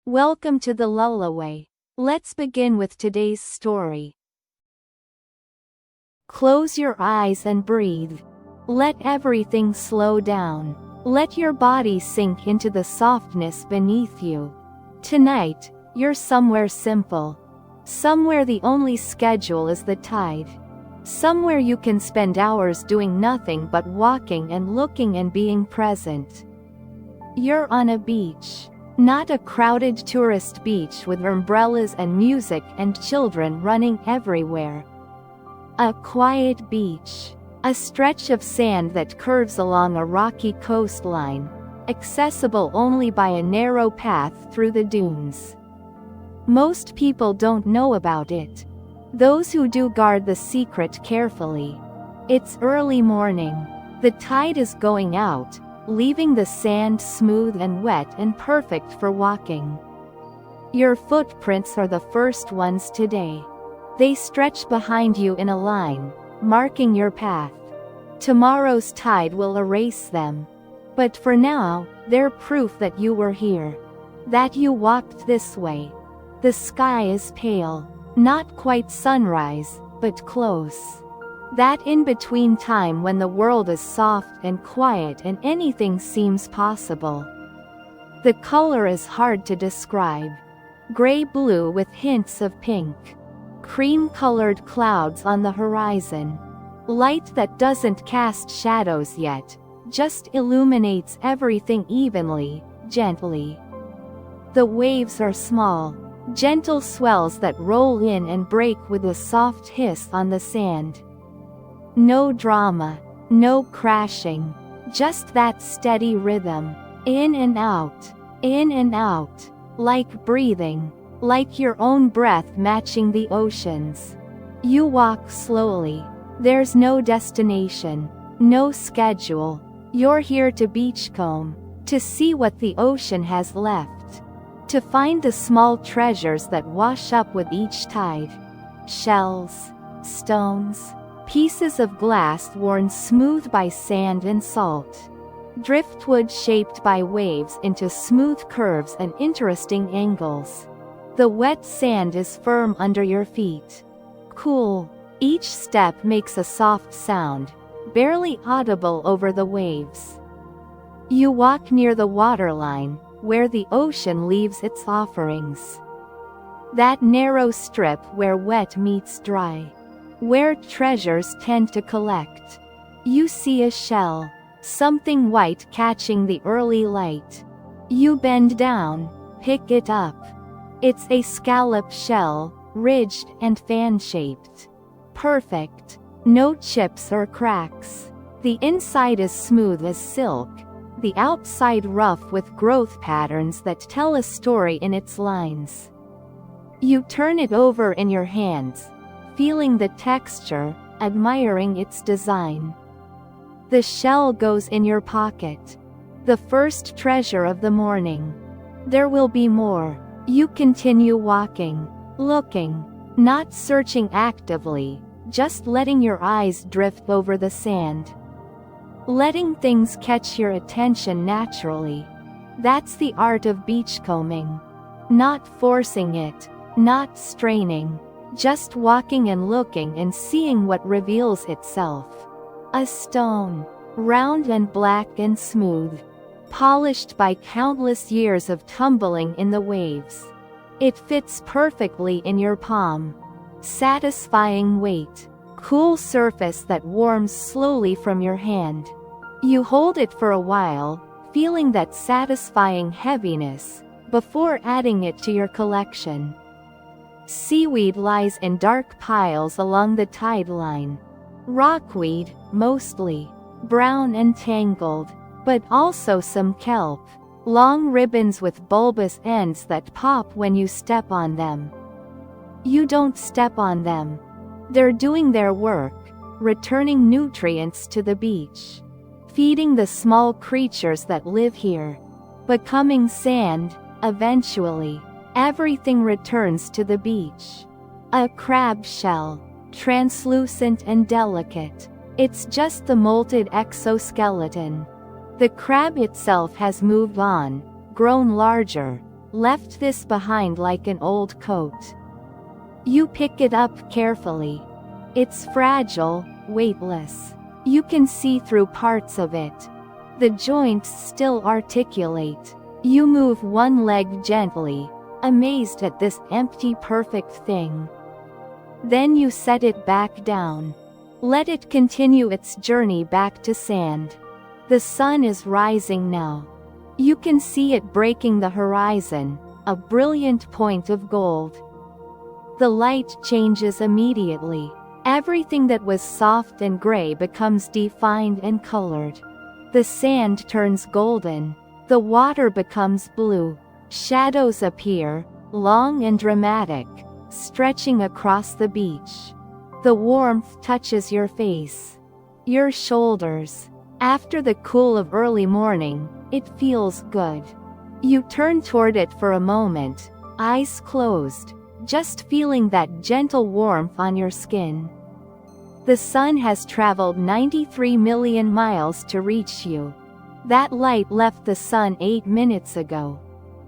Welcome to the lullaby. Let's begin with today's story. Close your eyes and breathe. Let everything slow down. Let your body sink into the softness beneath you. Tonight, you're somewhere simple. Somewhere the only schedule is the tide. Somewhere you can spend hours doing nothing but walking and looking and being present. You're on a beach. Not a crowded tourist beach with umbrellas and music and children running everywhere. A quiet beach. A stretch of sand that curves along a rocky coastline, accessible only by a narrow path through the dunes. Most people don't know about it. Those who do guard the secret carefully. It's early morning. The tide is going out, leaving the sand smooth and wet and perfect for walking. Your footprints are the first ones today. They stretch behind you in a line, marking your path. Tomorrow's tide will erase them. But for now, they're proof that you were here. That you walked this way. The sky is pale. Not quite sunrise, but close. That in-between time when the world is soft and quiet and anything seems possible. The color is hard to describe. Gray-blue with hints of pink. Cream-colored clouds on the horizon. Light that doesn't cast shadows yet, just illuminates everything evenly, gently. The waves are small, gentle swells that roll in and break with a soft hiss on the sand. No drama, no crashing, just that steady rhythm, in and out, like breathing, like your own breath matching the oceans. You walk slowly. There's no destination, no schedule. You're here to beachcomb, to see what the ocean has left. To find the small treasures that wash up with each tide. Shells, stones, pieces of glass worn smooth by sand and salt. Driftwood shaped by waves into smooth curves and interesting angles. The wet sand is firm under your feet. Cool. Each step makes a soft sound, barely audible over the waves. You walk near the waterline, where the ocean leaves its offerings. That narrow strip where wet meets dry. Where treasures tend to collect. You see a shell, something white catching the early light. You bend down, pick it up. It's a scallop shell, ridged and fan-shaped. Perfect. No chips or cracks. The inside is smooth as silk, the outside rough with growth patterns that tell a story in its lines. You turn it over in your hands, feeling the texture, admiring its design. The shell goes in your pocket. The first treasure of the morning. There will be more. You continue walking, looking, not searching actively, just letting your eyes drift over the sand. Letting things catch your attention naturally. That's the art of beachcombing. Not forcing it, not straining, just walking and looking and seeing what reveals itself. A stone, round and black and smooth, polished by countless years of tumbling in the waves. It fits perfectly in your palm. Satisfying weight, cool surface that warms slowly from your hand. You hold it for a while, feeling that satisfying heaviness, before adding it to your collection. Seaweed lies in dark piles along the tide line. Rockweed, mostly, brown and tangled, but also some kelp, long ribbons with bulbous ends that pop when you step on them. You don't step on them. They're doing their work, returning nutrients to the beach. Feeding the small creatures that live here. Becoming sand, eventually. Everything returns to the beach. A crab shell, translucent and delicate. It's just the molted exoskeleton. The crab itself has moved on, grown larger, left this behind like an old coat. You pick it up carefully. It's fragile, weightless. You can see through parts of it. The joints still articulate. You move one leg gently, amazed at this empty perfect thing. Then you set it back down. Let it continue its journey back to sand. The sun is rising now. You can see it breaking the horizon, a brilliant point of gold. The light changes immediately. Everything that was soft and gray becomes defined and colored. The sand turns golden. The water becomes blue. Shadows appear, long and dramatic, stretching across the beach. The warmth touches your face, your shoulders. After the cool of early morning, it feels good. You turn toward it for a moment, eyes closed, just feeling that gentle warmth on your skin. The sun has traveled 93 million miles to reach you. That light left the sun 8 minutes ago.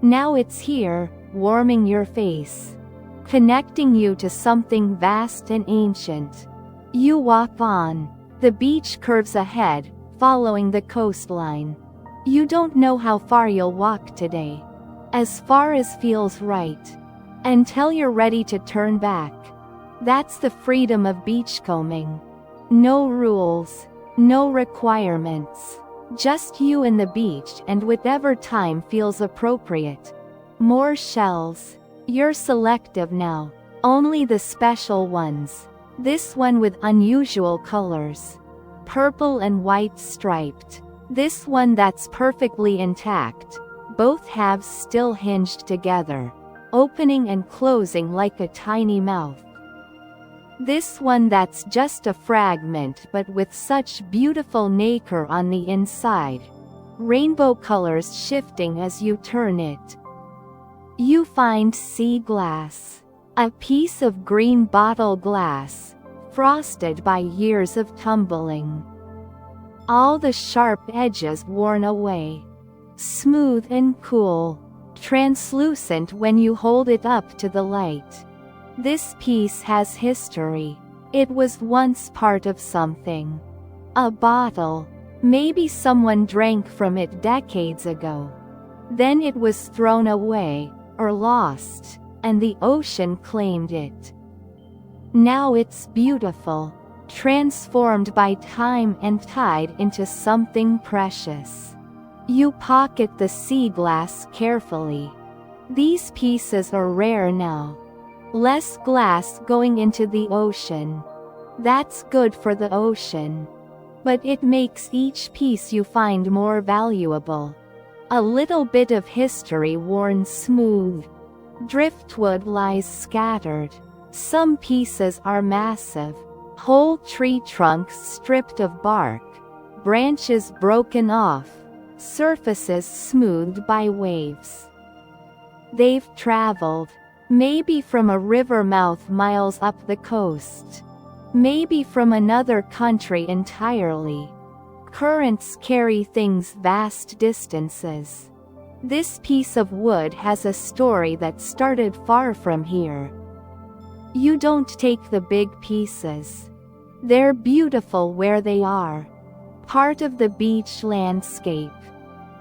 Now it's here, warming your face, connecting you to something vast and ancient. You walk on. The beach curves ahead, following the coastline. You don't know how far you'll walk today. As far as feels right. Until you're ready to turn back. That's the freedom of beachcombing. No rules, no requirements. Just you and the beach and whatever time feels appropriate. More shells. You're selective now. Only the special ones. This one with unusual colors. Purple and white striped. This one that's perfectly intact. Both halves still hinged together, opening and closing like a tiny mouth. This one that's just a fragment but with such beautiful nacre on the inside. Rainbow colors shifting as you turn it. You find sea glass. A piece of green bottle glass, frosted by years of tumbling. All the sharp edges worn away. Smooth and cool. Translucent when you hold it up to the light. This piece has history. It was once part of something. A bottle. Maybe someone drank from it decades ago. Then it was thrown away, or lost, and the ocean claimed it. Now it's beautiful, transformed by time and tide into something precious. You pocket the sea glass carefully. These pieces are rare now. Less glass going into the ocean. That's good for the ocean. But it makes each piece you find more valuable. A little bit of history worn smooth. Driftwood lies scattered. Some pieces are massive. Whole tree trunks stripped of bark. Branches broken off. Surfaces smoothed by waves. They've traveled. Maybe from a river mouth miles up the coast. Maybe from another country entirely. Currents carry things vast distances. This piece of wood has a story that started far from here. You don't take the big pieces. They're beautiful where they are. Part of the beach landscape.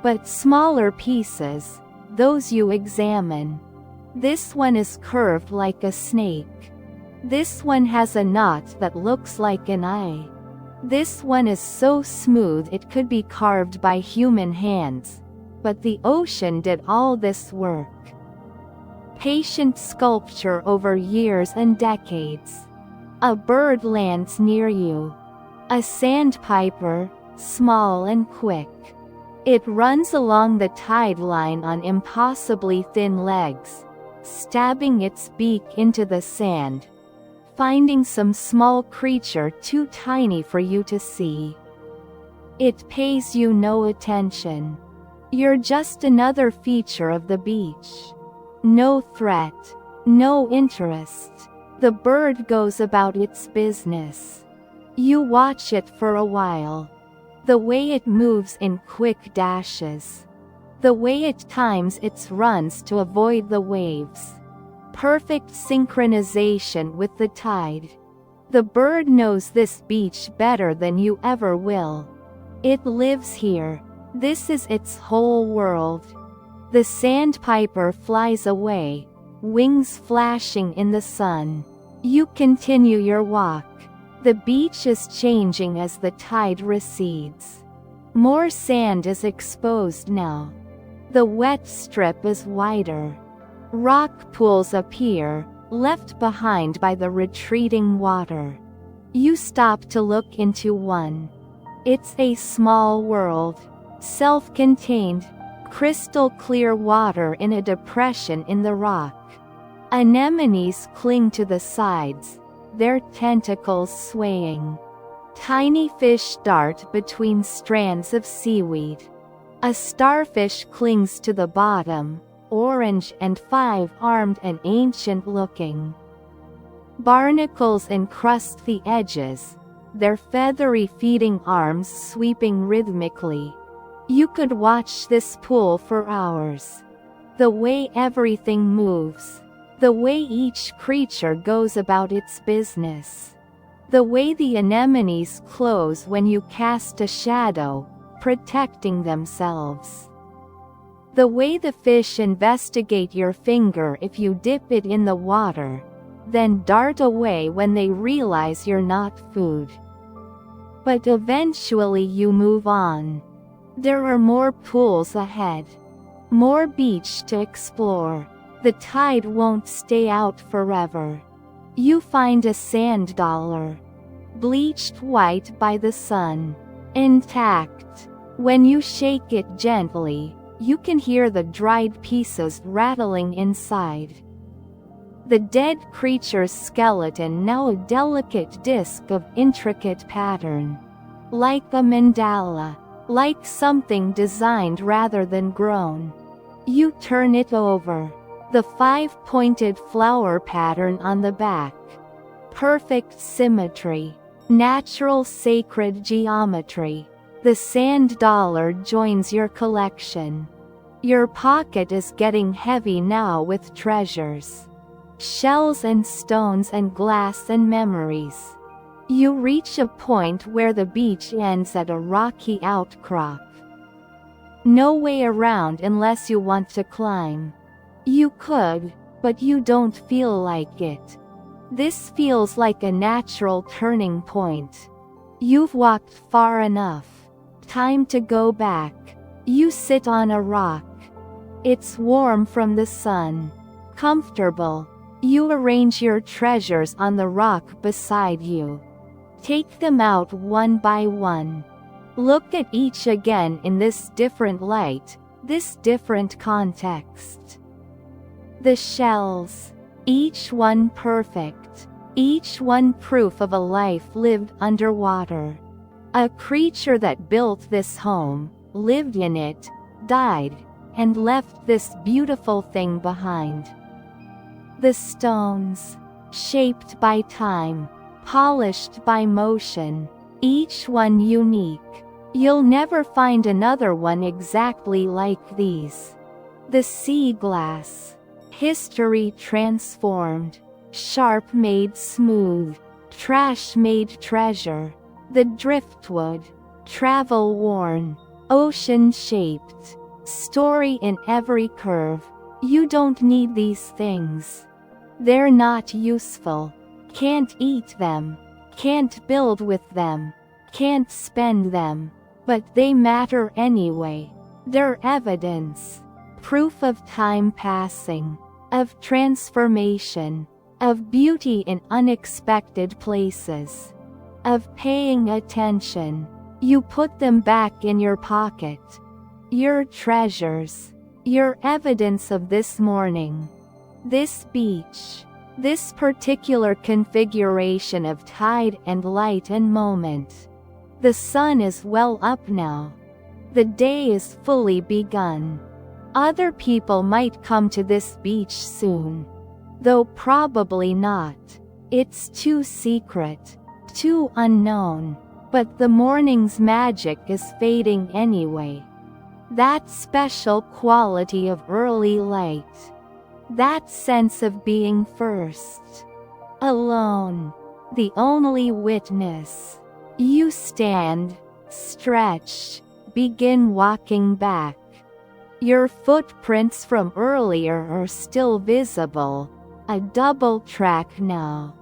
But smaller pieces, those you examine. This one is curved like a snake. This one has a knot that looks like an eye. This one is so smooth it could be carved by human hands. But the ocean did all this work. Patient sculpture over years and decades. A bird lands near you. A sandpiper, small and quick. It runs along the tide line on impossibly thin legs, stabbing its beak into the sand, finding some small creature too tiny for you to see. It pays you no attention. You're just another feature of the beach. No threat, no interest. The bird goes about its business. You watch it for a while. The way it moves in quick dashes. The way it times its runs to avoid the waves. Perfect synchronization with the tide. The bird knows this beach better than you ever will. It lives here. This is its whole world. The sandpiper flies away, wings flashing in the sun. You continue your walk. The beach is changing as the tide recedes. More sand is exposed now. The wet strip is wider. Rock pools appear, left behind by the retreating water. You stop to look into one. It's a small world. Self-contained, crystal clear water in a depression in the rock. Anemones cling to the sides, their tentacles swaying. Tiny fish dart between strands of seaweed. A starfish clings to the bottom, orange and five-armed and ancient-looking. Barnacles encrust the edges, their feathery feeding arms sweeping rhythmically. You could watch this pool for hours. The way everything moves. The way each creature goes about its business. The way the anemones close when you cast a shadow, protecting themselves. The way the fish investigate your finger if you dip it in the water, then dart away when they realize you're not food. But eventually you move on. There are more pools ahead. More beach to explore. The tide won't stay out forever. You find a sand dollar. Bleached white by the sun. Intact. When you shake it gently, you can hear the dried pieces rattling inside. The dead creature's skeleton now a delicate disc of intricate pattern. Like a mandala. Like something designed rather than grown. You turn it over. The five-pointed flower pattern on the back. Perfect symmetry. Natural sacred geometry. The sand dollar joins your collection. Your pocket is getting heavy now with treasures. Shells and stones and glass and memories. You reach a point where the beach ends at a rocky outcrop. No way around unless you want to climb. You could, but you don't feel like it. This feels like a natural turning point. You've walked far enough. Time to go back. You sit on a rock. It's warm from the sun. Comfortable. You arrange your treasures on the rock beside you. Take them out one by one. Look at each again in this different light, this different context. The shells. Each one perfect. Each one proof of a life lived underwater. A creature that built this home, lived in it, died, and left this beautiful thing behind. The stones. Shaped by time. Polished by motion. Each one unique. You'll never find another one exactly like these. The sea glass. History transformed. Sharp made smooth. Trash made treasure. The driftwood. Travel worn. Ocean shaped. Story in every curve. You don't need these things. They're not useful. Can't eat them. Can't build with them. Can't spend them. But they matter anyway. They're evidence. Proof of time passing. Of transformation. Of beauty in unexpected places. Of paying attention. You put them back in your pocket. Your treasures. Your evidence of this morning. This beach. This particular configuration of tide and light and moment. The sun is well up now. The day is fully begun. Other people might come to this beach soon. Though probably not. It's too secret. Too unknown. But the morning's magic is fading anyway. That special quality of early light. That sense of being first. Alone. The only witness. You stand, stretch, begin walking back. Your footprints from earlier are still visible, a double track now.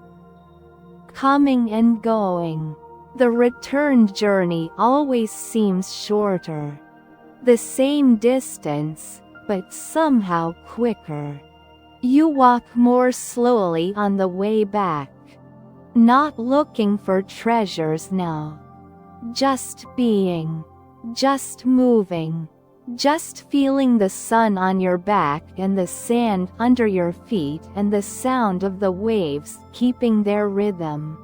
Coming and going. The return journey always seems shorter. The same distance, but somehow quicker. You walk more slowly on the way back. Not looking for treasures now. Just being. Just moving. Just feeling the sun on your back and the sand under your feet and the sound of the waves keeping their rhythm.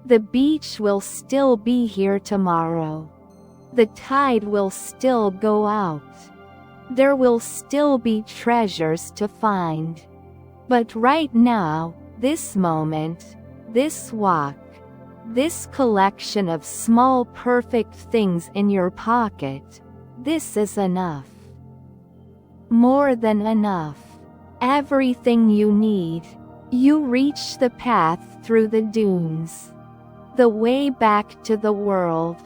The beach will still be here tomorrow. The tide will still go out. There will still be treasures to find. But right now, this moment, this walk, this collection of small perfect things in your pocket, this is enough. More than enough. Everything you need. You reach the path through the dunes. The way back to the world.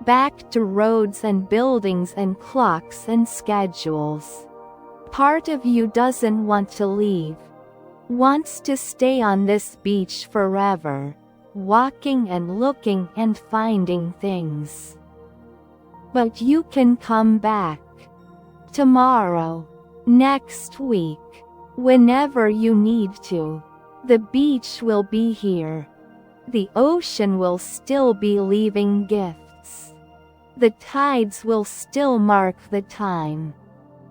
Back to roads and buildings and clocks and schedules. Part of you doesn't want to leave. Wants to stay on this beach forever, walking and looking and finding things. But you can come back. Tomorrow. Next week. Whenever you need to. The beach will be here. The ocean will still be leaving gifts. The tides will still mark the time.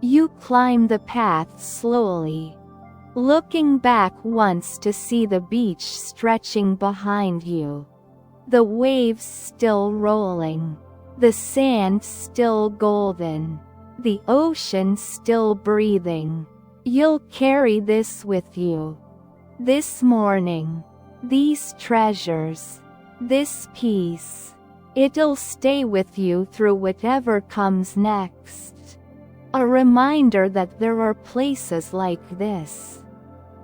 You climb the path slowly. Looking back once to see the beach stretching behind you. The waves still rolling. The sand still golden. The ocean still breathing. You'll carry this with you. This morning. These treasures. This peace. It'll stay with you through whatever comes next. A reminder that there are places like this.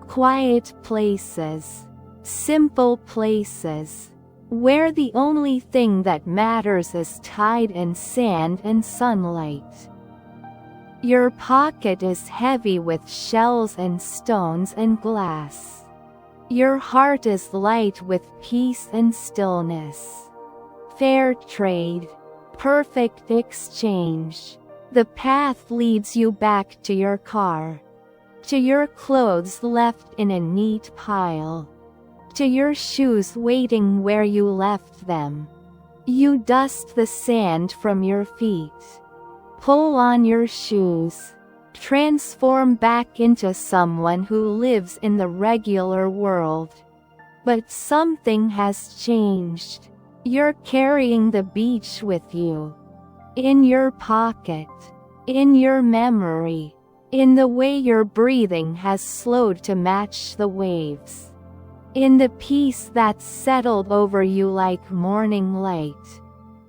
Quiet places. Simple places. Where the only thing that matters is tide and sand and sunlight. Your pocket is heavy with shells and stones and glass. Your heart is light with peace and stillness. Fair trade. Perfect exchange. The path leads you back to your car. To your clothes left in a neat pile. To your shoes waiting where you left them. You dust the sand from your feet. Pull on your shoes. Transform back into someone who lives in the regular world. But something has changed. You're carrying the beach with you. In your pocket. In your memory. In the way your breathing has slowed to match the waves. In the peace that's settled over you like morning light.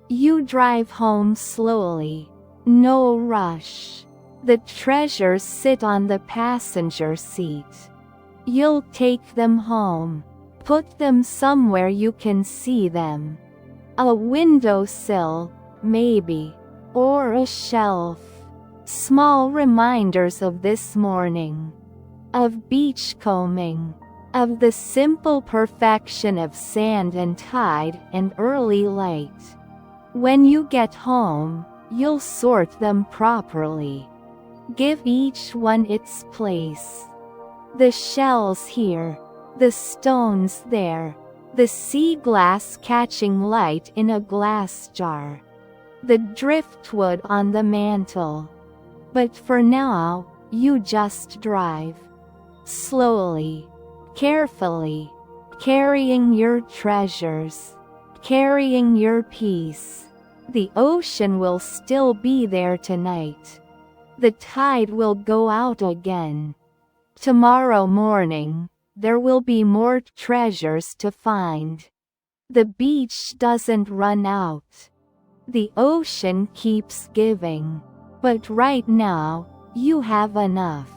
You drive home slowly. No rush. The treasures sit on the passenger seat. You'll take them home. Put them somewhere you can see them. A windowsill, maybe. Or a shelf. Small reminders of this morning. Of beachcombing. Of the simple perfection of sand and tide and early light. When you get home, you'll sort them properly. Give each one its place. The shells here. The stones there. The sea glass catching light in a glass jar. The driftwood on the mantel. But for now, you just drive. Slowly. Carefully. Carrying your treasures. Carrying your peace. The ocean will still be there tonight. The tide will go out again. Tomorrow morning, there will be more treasures to find. The beach doesn't run out. The ocean keeps giving. But right now, you have enough.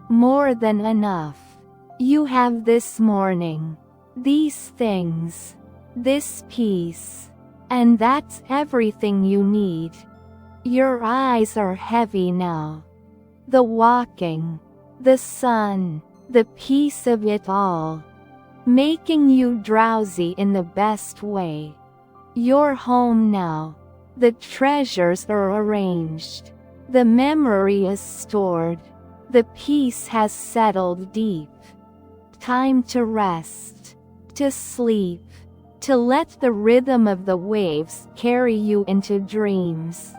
More than enough. You have this morning. These things. This peace. And that's everything you need. Your eyes are heavy now. The walking. The sun. The peace of it all. Making you drowsy in the best way. You're home now. The treasures are arranged. The memory is stored. The peace has settled deep. Time to rest. To sleep. To let the rhythm of the waves carry you into dreams.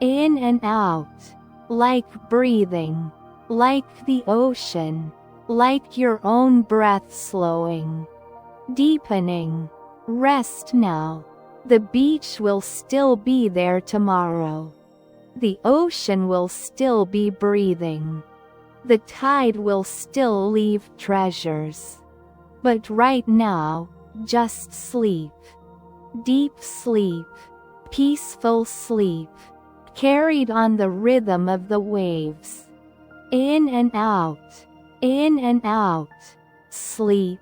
In and out. Like breathing. Like the ocean. Like your own breath slowing. Deepening. Rest now. The beach will still be there tomorrow. The ocean will still be breathing. The tide will still leave treasures. But right now, just sleep. Deep sleep. Peaceful sleep. Carried on the rhythm of the waves. In and out. In and out. Sleep.